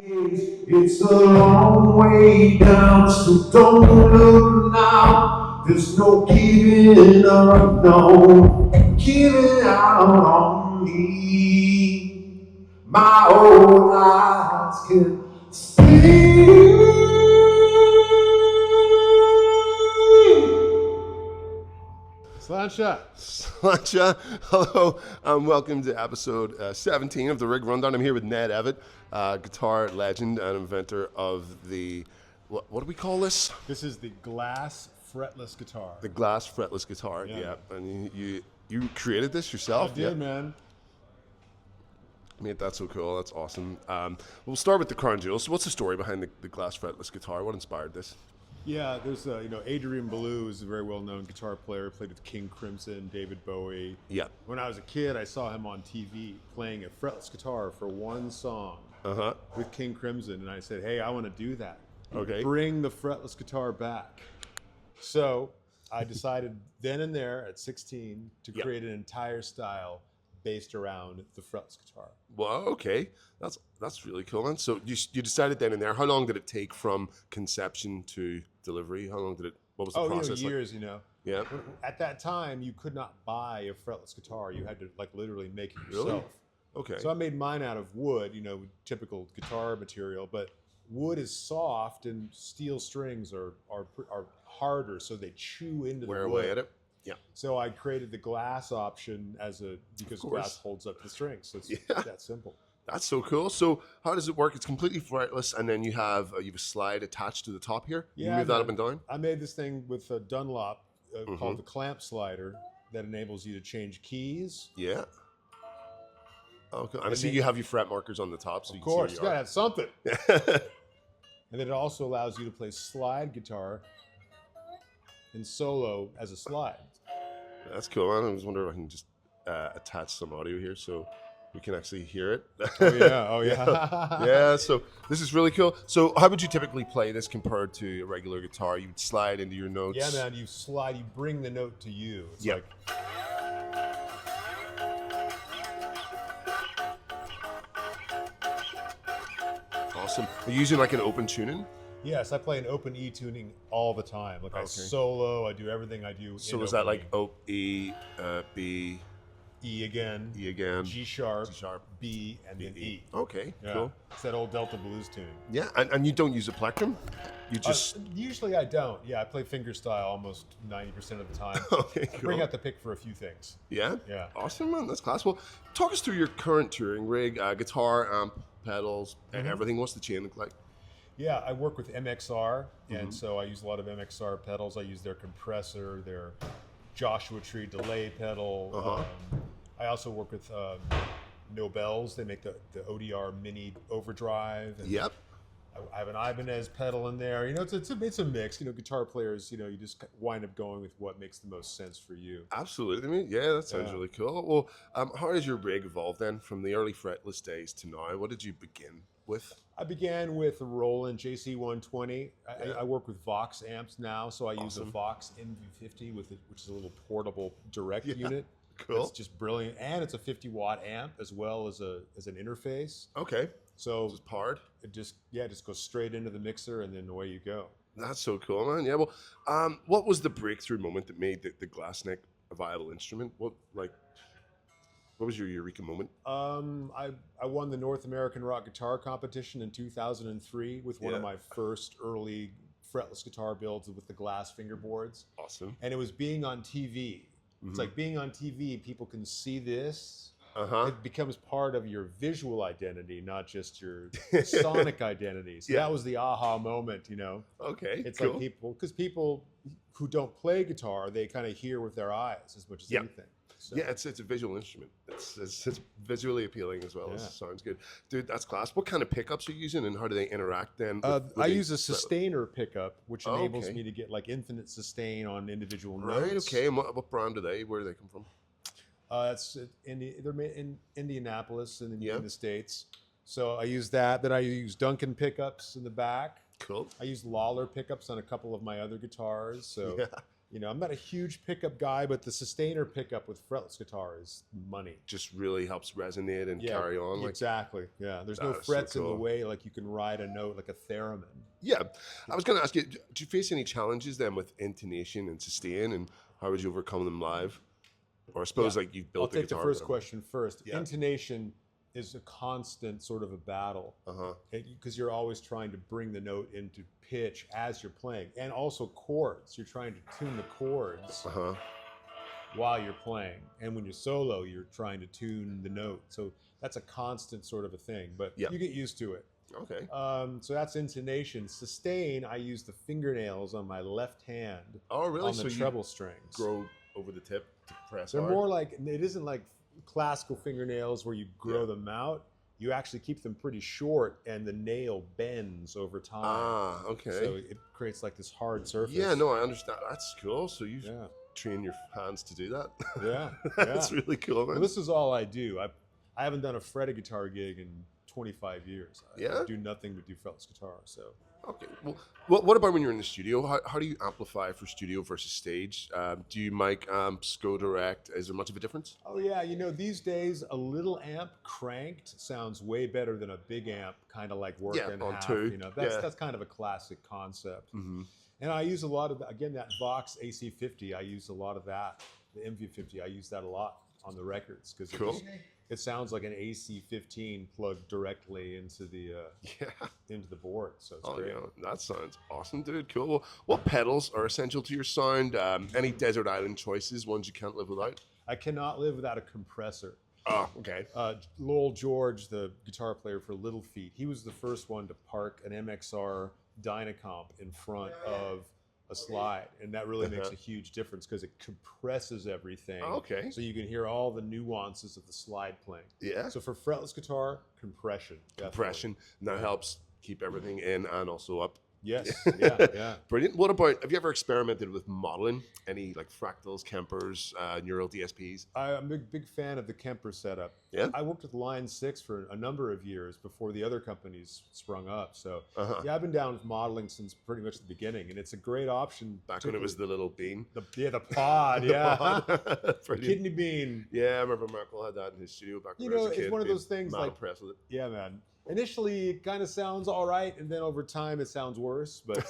It's a long way down, so don't look now. There's no giving up, no giving out on me. My old eyes can see. Slancha. Slancha, hello, welcome to episode 17 of the Rig Rundown. I'm here with Ned Evett, guitar legend and inventor of the, what do we call this? This is the glass fretless guitar. The glass fretless guitar, yeah. And you created this yourself? I did, man. Mate, that's so cool. That's awesome. We'll start with the crown jewels. So what's the story behind the glass fretless guitar? What inspired this? Yeah, there's Adrian Belew is a very well-known guitar player. Played with King Crimson, David Bowie. Yeah. When I was a kid, I saw him on TV playing a fretless guitar for one song with King Crimson, and I said, "Hey, I want to do that. Okay. Bring the fretless guitar back." So I decided then and there at 16 to create an entire style based around the fretless guitar. Well, okay, that's really cool, man. So you decided then and there. How long did it take from conception to delivery? How long did it? What was the process? Years, Yeah. At that time, you could not buy a fretless guitar. You had to literally make it yourself. Really? Okay. So I made mine out of wood, typical guitar material. But wood is soft, and steel strings are harder, so they chew into the wood. Wear away at it. Yeah. So I created the glass option because glass holds up the strings. So it's that simple. That's so cool. So how does it work? It's completely fretless, and then you have a slide attached to the top here. Yeah, you move that up and down. I made this thing with a Dunlop called the clamp slider that enables you to change keys. Yeah. Okay. And I see you have your fret markers on the top, so Of you course, can you see gotta where have something. you are. And then it also allows you to play slide guitar and solo as a slide. That's cool, man. I was wondering if I can just attach some audio here so we can actually hear it. Oh yeah. Yeah, so this is really cool. So how would you typically play this compared to a regular guitar? You would slide into your notes. Yeah, man. You bring the note to you. It's like. Awesome. Are you using like an open tuning? Yes, I play an open E tuning all the time. I solo. I do everything I do. So is that like E, B, E again, G sharp, B, and then E. Okay, cool. It's that old Delta blues tuning. Yeah, and you don't use a plectrum? You just usually I don't. Yeah, I play fingerstyle almost 90% of the time. Okay, cool. I bring out the pick for a few things. Yeah. Yeah. Awesome, man. That's class. Well, talk us through your current touring rig, guitar, amp, pedals, and everything. What's the chain look like? Yeah, I work with MXR, and so I use a lot of MXR pedals. I use their compressor, their Joshua Tree delay pedal. I also work with Nobels. They make the ODR Mini Overdrive. And Yep. I have an Ibanez pedal in there. It's a mix. Guitar players, you just wind up going with what makes the most sense for you. Absolutely. I mean, yeah, that sounds really cool. Well, how has your rig evolved then from the early fretless days to now? What did you begin with? I began with a Roland JC120. I work with Vox amps now, so I use a Vox MV50 which is a little portable direct unit. Cool. It's just brilliant, and it's a 50-watt amp as well as an interface. Okay. So it's powered. It just goes straight into the mixer, and then away you go. That's so cool, man. Yeah. Well, what was the breakthrough moment that made the glass neck a viable instrument? What was your eureka moment? I won the North American Rock Guitar Competition in 2003 with one of my first early fretless guitar builds with the glass fingerboards. Awesome. And it was being on TV. It's like being on TV, people can see this. It becomes part of your visual identity, not just your sonic identity. So that was the aha moment, Okay, It's cool. like people who don't play guitar, they kind of hear with their eyes as much as anything. So. Yeah, it's a visual instrument. It's visually appealing as well. Sounds good. Dude, that's class. What kind of pickups are you using and how do they interact then? I use a sustainer pickup, which enables me to get infinite sustain on individual notes. Right, okay. And what brand are they? Where do they come from? They're made in Indianapolis in the States. So I use that. Then I use Duncan pickups in the back. Cool. I use Lawler pickups on a couple of my other guitars. So You know, I'm not a huge pickup guy, but the sustainer pickup with fretless guitar is money. Just really helps resonate and carry on. Like, exactly. Yeah, there's no that is frets so in cool. the way. Like you can ride a note like a theremin. Yeah, I was going to ask you, do you face any challenges then with intonation and sustain, and how would you overcome them live? Or I suppose like you've built I'll take the guitar. first question first. Yeah. Intonation is a constant sort of a battle because you're always trying to bring the note into pitch as you're playing, and also chords. You're trying to tune the chords while you're playing, and when you're solo, you're trying to tune the note. So that's a constant sort of a thing, but you get used to it. Okay. So that's intonation. Sustain, I use the fingernails on my left hand. Oh, really? On the treble strings. Grow over the tip to press They're hard? more like, it isn't like classical fingernails where you grow them out. You actually keep them pretty short, and the nail bends over time. Ah, okay. So it creates like this hard surface. Yeah, no, I understand. That's cool. So you train your hands to do that? Yeah. That's really cool, man. Well, this is all I do. I haven't done a fretted guitar gig in 25 years. I do nothing but do fretless guitar. So okay. Well, what about when you're in the studio? How do you amplify for studio versus stage? Do you mic amps, go direct? Is there much of a difference? Oh yeah, you know, these days a little amp cranked sounds way better than a big amp kind of like working on half. two. You know, that's kind of a classic concept. And I use a lot of again that Vox AC50. I use a lot of that. The MV50. I use that a lot on the records because it sounds like an AC15 plugged directly into the board. So it's great. Yeah, that sounds awesome, dude. Cool. Well, what pedals are essential to your sound? Any desert island choices? Ones you can't live without? I cannot live without a compressor. Oh, okay. Lowell George, the guitar player for Little Feat, he was the first one to park an MXR Dynacomp in front of a slide, and that really makes a huge difference because it compresses everything. Okay. So you can hear all the nuances of the slide playing. Yeah. So for fretless guitar, compression. Compression. And that helps keep everything in and also up. Yes. Yeah. Brilliant. What about, have you ever experimented with modeling? Any like fractals, Kempers, neural DSPs? I'm a big fan of the Kemper setup. Yeah. I worked with Line 6 for a number of years before the other companies sprung up. So yeah, I've been down with modeling since pretty much the beginning, and it's a great option. Back when it was the little bean. The pod, The kidney bean. Yeah, I remember Merkel had that in his studio back when I was a kid. It's one of those things Mal like, impressed with it. Yeah, man. Initially, it kind of sounds all right, and then over time, it sounds worse. But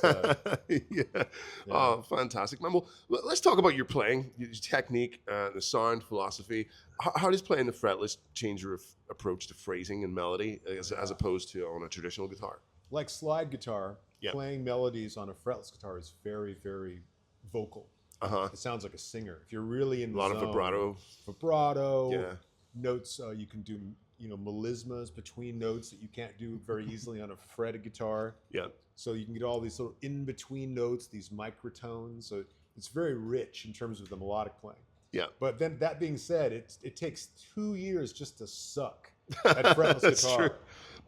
Oh, fantastic, man. Well, let's talk about your playing, your technique, the sound, philosophy. How does playing the fretless change your approach to phrasing and melody as opposed to on a traditional guitar? Like slide guitar, playing melodies on a fretless guitar is very, very vocal. It sounds like a singer. If you're really in the zone, of vibrato. Yeah. Notes you can do. Melismas between notes that you can't do very easily on a fretted guitar. Yeah. So you can get all these little in-between notes, these microtones. So it's very rich in terms of the melodic playing. Yeah. But then that being said, it takes 2 years just to suck at fretless That's guitar. True.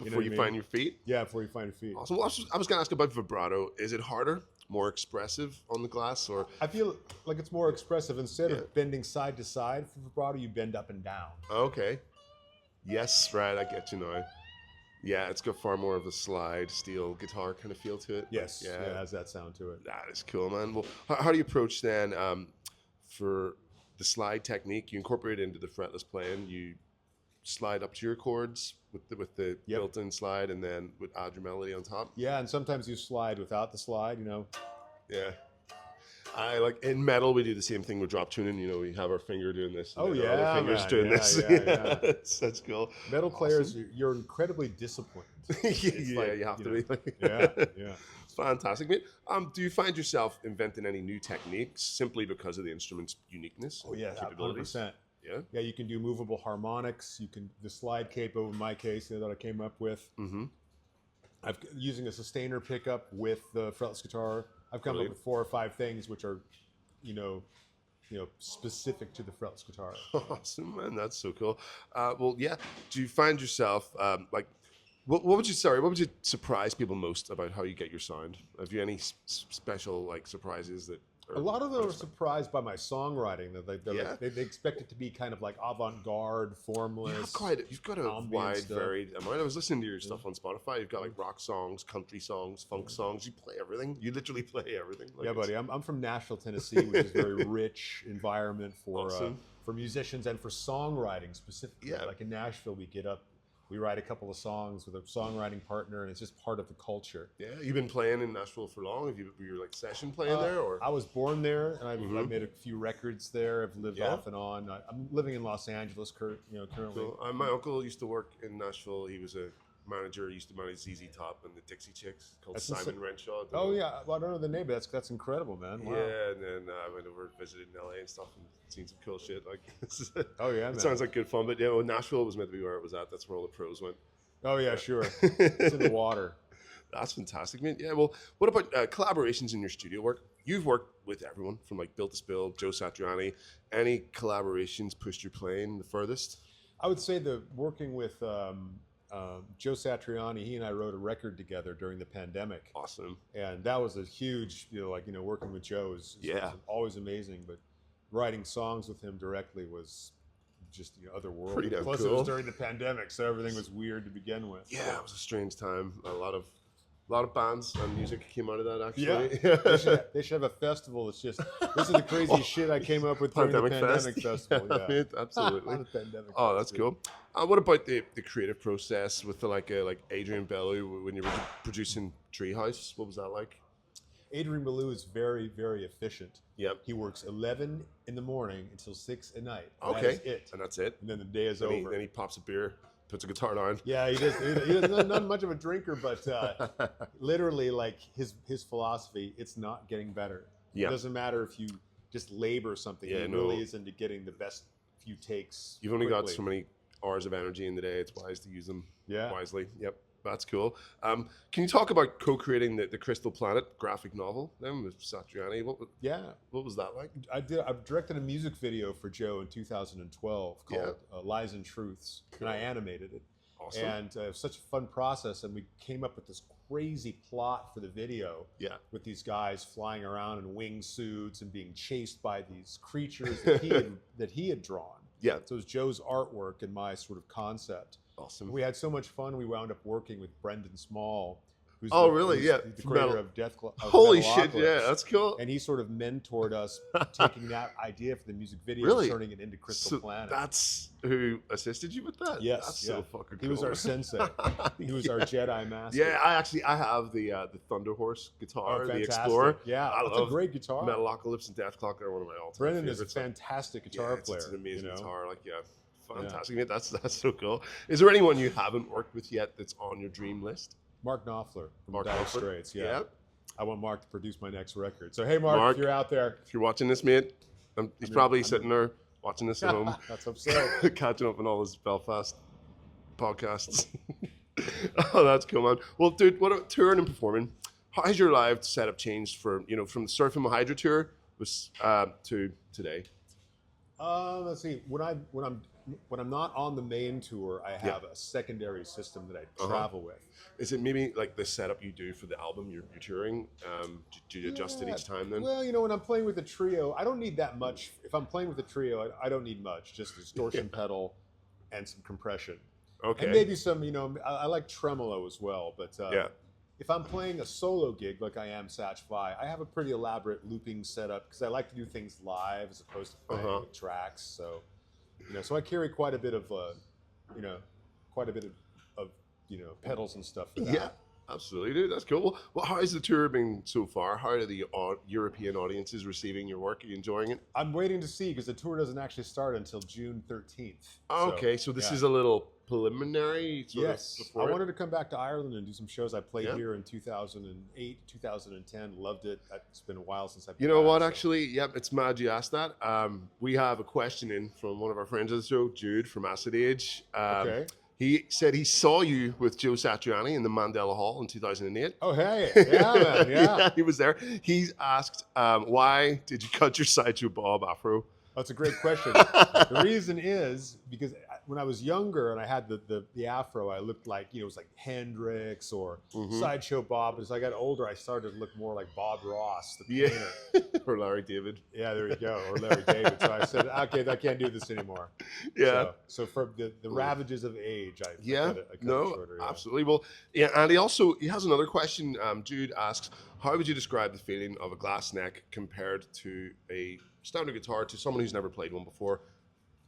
Before you find your feet? Yeah, before you find your feet. Awesome. Well, I was going to ask about vibrato. Is it harder, more expressive on the glass? Or I feel like it's more expressive. Instead of bending side to side for vibrato, you bend up and down. Okay. Yes, right, I get you now. Yeah, it's got far more of a slide steel guitar kind of feel to it. Yes, it has that sound to it. That is cool, man. Well, how do you approach then for the slide technique? You incorporate it into the fretless playing. You slide up to your chords with the built-in slide, and then would add your melody on top. Yeah, and sometimes you slide without the slide. Yeah. I like in metal we do the same thing with drop tuning. We have our finger doing this. Oh yeah, other fingers doing this. Yeah. That's cool. Metal players, you're incredibly disciplined. You have to be. Yeah. It's fantastic, mate. Do you find yourself inventing any new techniques simply because of the instrument's uniqueness? Oh yeah, capabilities? 100%. Yeah, you can do movable harmonics. You can the slide capo in my case that I came up with. I'm using a sustainer pickup with the fretless guitar. I've come up with 4 or 5 things which are, specific to the fretless guitar. Awesome, man. That's so cool. Well, yeah. Do you find yourself what would you surprise people most about how you get your sound? Have you any special like surprises that Or a lot of them are surprised by my songwriting. That they expect it to be kind of like avant-garde, formless. You've got a wide, varied amount. I was listening to your stuff on Spotify. You've got like rock songs, country songs, funk songs. You play everything. You literally play everything. Like, yeah, buddy. I'm from Nashville, Tennessee, which is a very rich environment for musicians and for songwriting specifically. Yeah. Like in Nashville, we write a couple of songs with a songwriting partner, and it's just part of the culture. Yeah, you've been playing in Nashville for long. Were you like session playing there, or? I was born there, and I've made a few records there. I've lived off and on. I'm living in Los Angeles currently. Cool. My uncle used to work in Nashville. He was a manager. He used to manage ZZ Top and the Dixie Chicks, called Simon Renshaw. Oh yeah, well, I don't know the name, but that's incredible, man. Wow. Yeah, and then I went over and visited in LA and stuff and seen some cool shit. Like, oh yeah, man. It sounds like good fun. But yeah, well, Nashville was meant to be where it was at. That's where all the pros went. Oh yeah, sure. It's in the water. That's fantastic, man. Yeah, well, what about collaborations in your studio work? You've worked with everyone from like Built to Spill, Joe Satriani. Any collaborations pushed your playing the furthest? I would say that working with Joe Satriani, he and I wrote a record together during the pandemic. Awesome. And that was a huge, working with Joe is always amazing. But writing songs with him directly was just otherworldly. Pretty damn Plus, cool. it was during the pandemic, so everything was weird to begin with. Yeah, it was a strange time. A lot of bands and music came out of that, actually. Yeah. They should have a festival that's just, this is the crazy shit I came up with during the pandemic festival. Yeah. Man, absolutely. Oh, that's cool. What about the creative process with like Adrian Bellew when you were producing Treehouse? What was that like? Adrian Bellew is very, very efficient. Yep. He works 11 in the morning until 6 at night. Okay. That is it. And that's it. And then the day is over. Then he pops a beer, puts a guitar down. Yeah, he does. Not much of a drinker, but literally, like his philosophy, it's not getting better. Yeah. It doesn't matter if you just labor something. Yeah, it really is into getting the best few takes. You've only got so many hours of energy in the day. It's wise to use them wisely. Yep. That's cool. Can you talk about co-creating the Crystal Planet graphic novel then with Satriani? What was that like? I directed a music video for Joe in 2012 called Lies and Truths, and I animated it. Awesome. And it was such a fun process, and we came up with this crazy plot for the video. Yeah. With these guys flying around in wingsuits and being chased by these creatures that he had drawn. Yeah. So it was Joe's artwork and my sort of concept. Awesome. We had so much fun. We wound up working with Brendan Small, who's the creator of Death Club. Holy shit! Yeah, that's cool. And he sort of mentored us, taking that idea for the music video and turning it into Crystal Planet. That's who assisted you with that. Yes, that's so fucking cool. He was our sensei. He was our Jedi master. Yeah, I have the Thunder Horse guitar, the Explorer. Yeah, that's a great guitar. Metalocalypse and Death Clock are one of my all-time Brendan favorites. is a fantastic guitar player. It's an amazing guitar. Fantastic. Yeah. That's so cool. Is there anyone you haven't worked with yet that's on your dream list? Mark Knopfler from Mark Dire Knopfler? Straits. Yeah. Yep. I want Mark to produce my next record. So hey, Mark, if you're out there, if you're watching this, mate, he's probably sitting there watching this at home. That's absurd. Catching up on all his Belfast podcasts. Oh, that's cool, man. Well, dude, what about touring and performing? How has your live setup changed from the Surf and Hydra tour to today? Let's see. When I'm not on the main tour, I have a secondary system that I travel with. Is it maybe like the setup you do for the album you're touring? Do you adjust it each time then? Well, when I'm playing with a trio, I don't need that much. If I'm playing with a trio, I don't need much. Just a distortion pedal and some compression. Okay. And maybe some, I like tremolo as well. But if I'm playing a solo gig like I am Satch Fly, I have a pretty elaborate looping setup because I like to do things live as opposed to playing with tracks. So, so I carry quite a bit of, pedals and stuff for that. Yeah, absolutely, dude. That's cool. Well, how has the tour been so far? How are the European audiences receiving your work? Are you enjoying it? I'm waiting to see because the tour doesn't actually start until June 13th. Okay, so this is a little preliminary. Yes, I wanted to come back to Ireland and do some shows. I played here in 2008, 2010. Loved it. It's been a while since I've been You know back, what? so. Actually, it's mad you asked that. We have a question in from one of our friends of the show, Jude from Acid Age. Okay. He said he saw you with Joe Satriani in the Mandela Hall in 2008. Oh, hey. Yeah, man. Yeah. He was there. He's asked, why did you cut your Sideshow Bob afro? That's a great question. The reason is because when I was younger and I had the afro, I looked like, it was like Hendrix or Sideshow Bob. As I got older, I started to look more like Bob Ross, the painter. Or Larry David. Yeah, there you go. Or Larry David. So I said, okay, I can't do this anymore. Yeah. So for the ravages of age, I cut it shorter. Yeah. Absolutely. Well, yeah, and he has another question. Jude asks, how would you describe the feeling of a glass neck compared to a standard guitar to someone who's never played one before?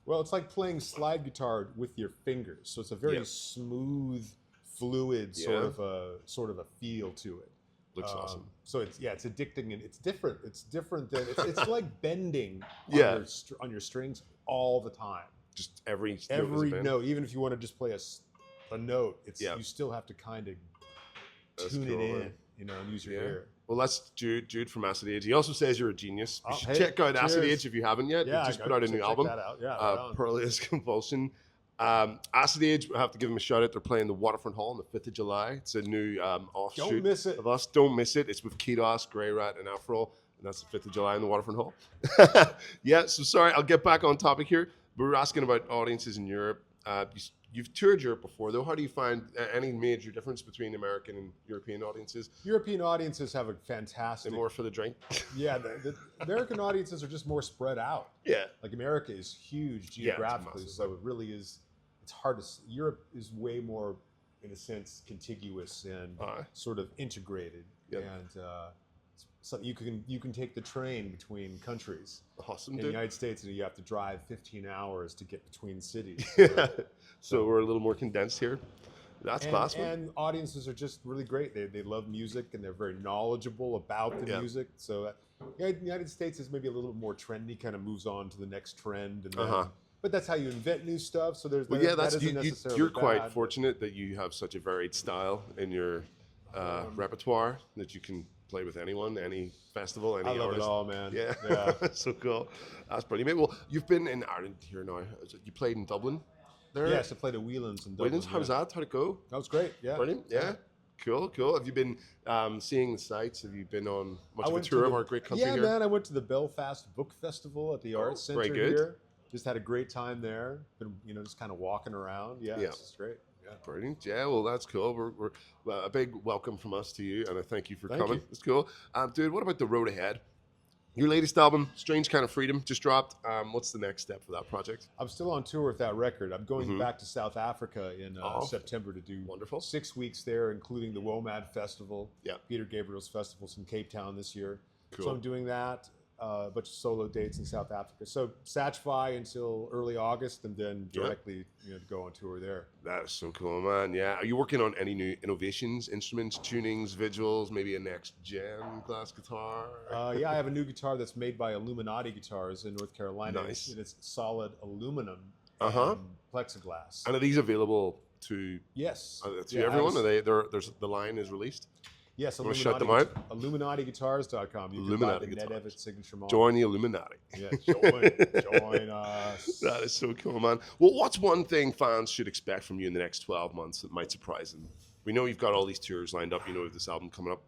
Well, it's like playing slide guitar with your fingers. So it's a very smooth, fluid sort of a feel to it. Looks awesome. So it's addicting and it's different. It's different than it's like bending on your strings all the time. Just every note, even if you want to just play a note, you still have to kind of tune it in, and use your ear. Well, that's Jude from Acid Age. He also says you're a genius. You should check out Acid Age if you haven't yet. Yeah, just put out a new album. Check that out. Yeah, Pearlius Compulsion. Acid Age, I have to give them a shout out. They're playing the Waterfront Hall on the 5th of July. It's a new offshoot Don't miss it. of us. Don't miss it. It's with Kidos, Grey Rat, and Afro. And that's the 5th of July in the Waterfront Hall. So sorry, I'll get back on topic here. We were asking about audiences in Europe. You've toured Europe before, though. How do you find any major difference between American and European audiences? European audiences have a fantastic... They're more for the drink? Yeah, the American audiences are just more spread out. Yeah. Like America is huge geographically, so it really is... It's hard to... Europe is way more, in a sense, contiguous and sort of integrated. Yep. And so you can take the train between countries. Awesome, in the United States, and you have to drive 15 hours to get between cities. So we're a little more condensed here. That's class. And audiences are just really great. They love music and they're very knowledgeable about the music. So the United States is maybe a little more trendy, kind of moves on to the next trend. And then, but that's how you invent new stuff. So there's you're quite fortunate that you have such a varied style in your repertoire that you can play with anyone, any festival, any artist. I love it all, man. Yeah. So cool. That's brilliant. Well, you've been in Ireland here now. You played in Dublin there? Yes, I played at Whelan's in Dublin. Whelan's, how was that? How'd it go? That was great, yeah. Brilliant, yeah. Cool. Have you been seeing the sights? Have you been on much of a tour of our great country here? Yeah, man, I went to the Belfast Book Festival at the Arts Centre here. Just had a great time there. Been, just kind of walking around. Yeah, it's great. Yeah. Brilliant. Yeah, well, that's cool. We're a big welcome from us to you, and I thank you for coming. It's cool. Dude, what about the road ahead? Your latest album, Strange Kind of Freedom, just dropped. What's the next step for that project? I'm still on tour with that record. I'm going back to South Africa in September to do 6 weeks there, including the WOMAD Festival, Peter Gabriel's festivals in Cape Town this year. Cool. So I'm doing that. A bunch of solo dates in South Africa. So Satchfi until early August, and then directly to go on tour there. That's so cool, man. Yeah. Are you working on any new innovations, instruments, tunings, visuals, maybe a next gen glass guitar? Yeah, I have a new guitar that's made by Illuminati Guitars in North Carolina. Nice. And it's solid aluminum and plexiglass. And are these available to everyone? There's the line is released? Yes, shut them out? IlluminatiGuitars.com. You can buy the Ned Evett signature model. Join the Illuminati. Yeah, join us. That is so cool, man. Well, what's one thing fans should expect from you in the next 12 months that might surprise them? We know you've got all these tours lined up. This album coming up.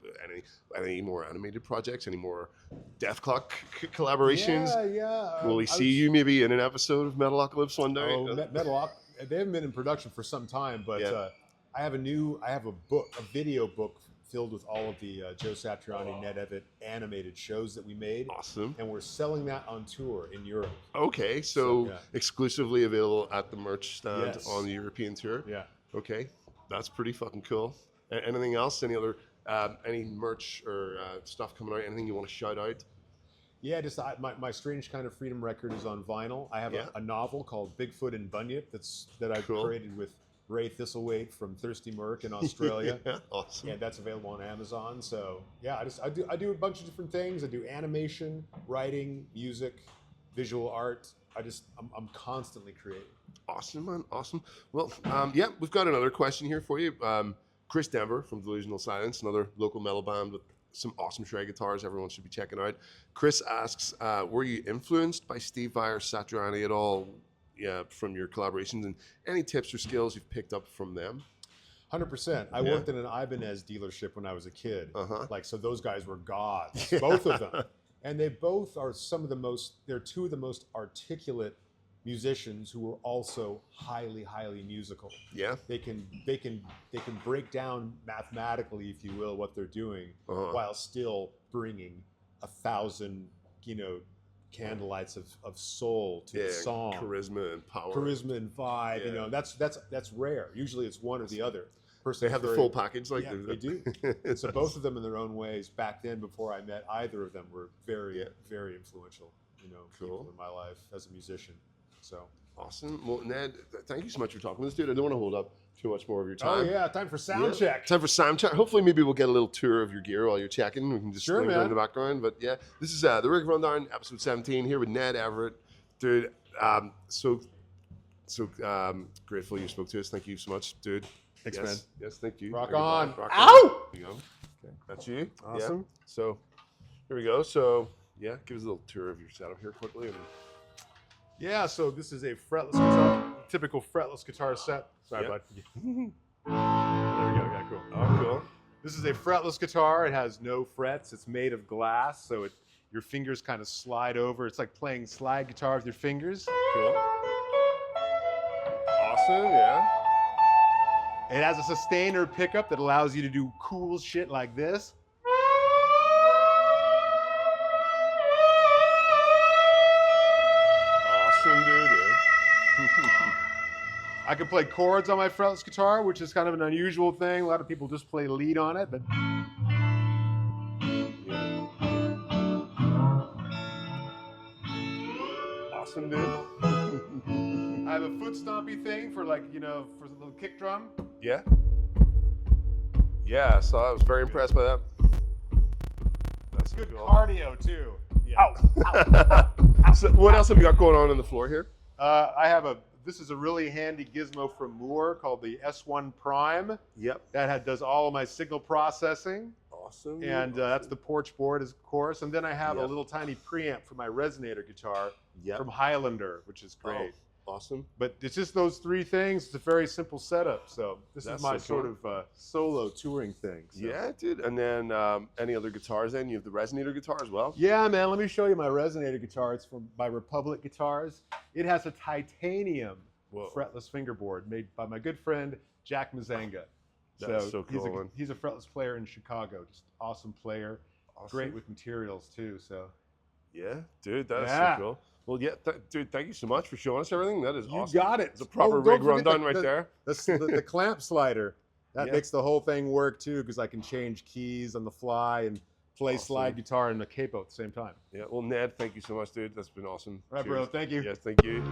Any more animated projects? Any more Death Clock collaborations? Yeah. Will we see you maybe in an episode of Metalocalypse one day? Oh, Metalocalypse. They haven't been in production for some time, but I have a video book filled with all of the Joe Satriani, Ned Evett animated shows that we made. Awesome. And we're selling that on tour in Europe. Okay, so exclusively available at the merch stand on the European tour? Yeah. Okay, that's pretty fucking cool. Anything else? Any other, any merch or stuff coming out? Anything you want to shout out? Yeah, just my Strange Kind of Freedom record is on vinyl. I have a novel called Bigfoot and Bunyip that I've created with Ray Thistlethwaite from Thirsty Merc in Australia. Awesome. Yeah, that's available on Amazon. So yeah, I do a bunch of different things. I do animation, writing, music, visual art. I'm constantly creating. Awesome, man. Awesome. Well, we've got another question here for you. Chris Denver from Delusional Silence, another local metal band with some awesome shred guitars everyone should be checking out. Chris asks, were you influenced by Steve Vai or Satriani at all? Yeah, from your collaborations, and any tips or skills you've picked up from them? 100%. I worked in an Ibanez dealership when I was a kid. So those guys were gods, both of them. And they both are they're two of the most articulate musicians who are also highly musical. Yeah. They can break down mathematically, if you will, what they're doing, while still bringing 1,000, candlelights of soul to the song. Charisma and power. Charisma and vibe. Yeah. That's rare. Usually it's one or the other. They have the full package, like they do. So both of them in their own ways. Back then, before I met either of them, were very influential. People in my life as a musician. So awesome. Well, Ned, thank you so much for talking with us, dude. I don't want to hold up too much more of your time. Oh yeah, time for sound check. Time for sound check. Hopefully, maybe we'll get a little tour of your gear while you're checking. We can just swing around in the background. But yeah, this is the Rig Rundown, episode 17, here with Ned Evett, dude. So grateful you spoke to us. Thank you so much, dude. Thanks, man. Yes, thank you. Rock on. Ow! There you go. Okay, that's you. Awesome. Yeah. So here we go. So yeah, give us a little tour of your setup here quickly. Yeah, so this is a fretless guitar, typical fretless guitar set. Sorry, bud. There we go. Yeah, cool. Oh, cool. This is a fretless guitar. It has no frets. It's made of glass, so your fingers kind of slide over. It's like playing slide guitar with your fingers. Cool. Awesome, yeah. It has a sustainer pickup that allows you to do cool shit like this. I can play chords on my fretless guitar, which is kind of an unusual thing. A lot of people just play lead on it, but awesome, dude. I have a foot stompy thing for for the little kick drum. Yeah. Yeah, so I was very impressed by that. That's good cool. Cardio too. Yeah. Ow. So what else have you got going on the floor here? This is a really handy gizmo from Moore called the S1 Prime. Yep. That does all of my signal processing. Awesome. And that's the porch board, of course. And then I have a little tiny preamp for my resonator guitar from Highlander, which is great. Oh, awesome. But it's just those three things. It's a very simple setup. So this is my sort of solo touring thing. So. Yeah, dude. And then any other guitars then? You have the resonator guitar as well? Yeah, man. Let me show you my resonator guitar. It's by Republic Guitars. It has a titanium fretless fingerboard made by my good friend, Jack Mazanga. That's so cool. He's a fretless player in Chicago. Just awesome player. Awesome. Great with materials too. So. Yeah, dude, that's so cool. Well, yeah, dude, thank you so much for showing us everything. That is awesome. You got it. It's a proper rig rundown right there. The clamp slider. That makes the whole thing work too, because I can change keys on the fly and play slide guitar and a capo at the same time. Yeah, well, Ned, thank you so much, dude. That's been awesome. All right, bro. Thank you. Yes, thank you.